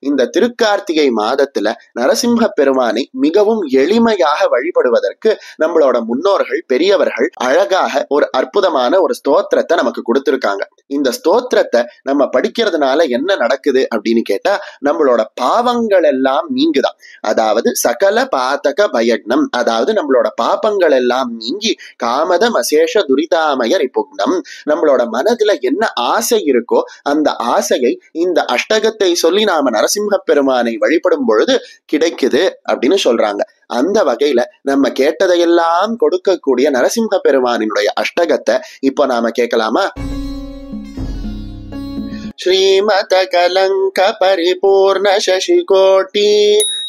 இந்த திருக்கார்த்திகை மாதத்துல நரசிம்ம பெருமானை மிகவும் எளிமையாக வழிபடுவதற்கு நம்மளோட முன்னோர்கள் பெரியவர்கள் அழகாக ஒரு அற்புதமான ஒரு ஸ்தோத்திரத்தை நமக்கு கொடுத்திருக்காங்க. இந்த ஸ்தோத்திரத்தை நம்ம படிக்கிறதுனால என்ன நடக்குது அப்படின்னு கேட்டா, நம்மளோட பாவங்கள் எல்லாம் நீங்குதான். அதாவது சகல பாதக பயக்னம், அதாவது நம்மளோட பாபங்கள் எல்லாம் நீங்கி காமத மசேஷ துரிதாமய ரிபுக்னம், நம்மளோட மனதுல என்ன ஆசை இருக்கோ அந்த ஆசையை இந்த அஷ்டகத்தை சொல்லி நாம நரசிம்ம பெருமானை வழிபடும் பொழுது கிடைக்குது அப்படின்னு சொல்றாங்க. அந்த வகையில நம்ம கேட்டதையெல்லாம் கொடுக்கக்கூடிய நரசிம்ம பெருமானினுடைய அஷ்டகத்தை இப்போ நாம கேட்கலாமா? श्रीमत कलंक परिपूर्ण शशिकोटि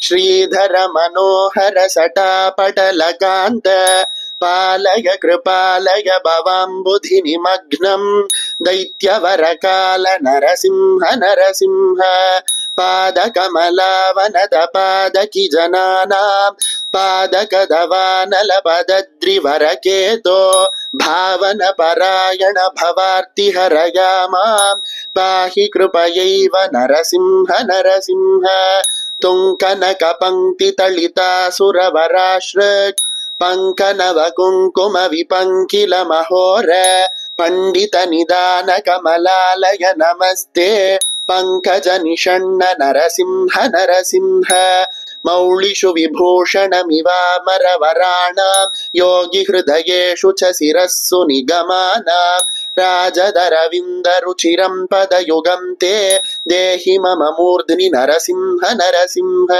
श्रीधर मनोहर सटापटलकांत पालय कृपालय भवाम्बुधि निमग्नं दैत्यवरकाल नरसिंह नरसिंह पादकमलावनत पादकी जनानां पादकदवानलपदद्रिवरकेतो भावन परायण भवार्ति हरया मां पाहि कृपयैव नरसिंह नरसिंह तुङ्कनक पंक्तितलिता सुरवराश्रक् पंकनव कुङ्कुम विपङ्किल महोर पंडित निदान कमलालय नमस्ते पंकज निषण्ण नरसिंह नरसिंह मौलिषु विभूषणमिवामरवराणां योगि हृदयेषु च शिरस्सु निगमानां राजदरविन्दरुचिरं पदयुगं ते देहि मम मूर्ध्नि नरसिंह नरसिंह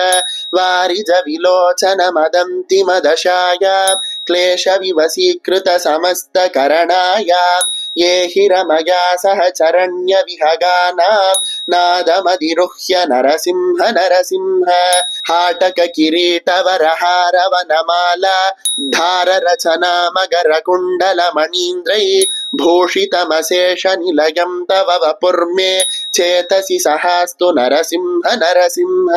वारिज विलोचन मदन्ति मदशायां क्लेशविवसीकृत समस्तकरणायां ये हि रमया सह चरण्य विहगानां नादमधिरुह्य नरसिंह नरसिंह हाटक किरीटवरहार वनमाला धार रचना मगर कुण्डल मणीन्द्रै भूषितमशेष निलयं तव वपुर्मे चेतसि सहास्तु नरसिंह नरसिंह।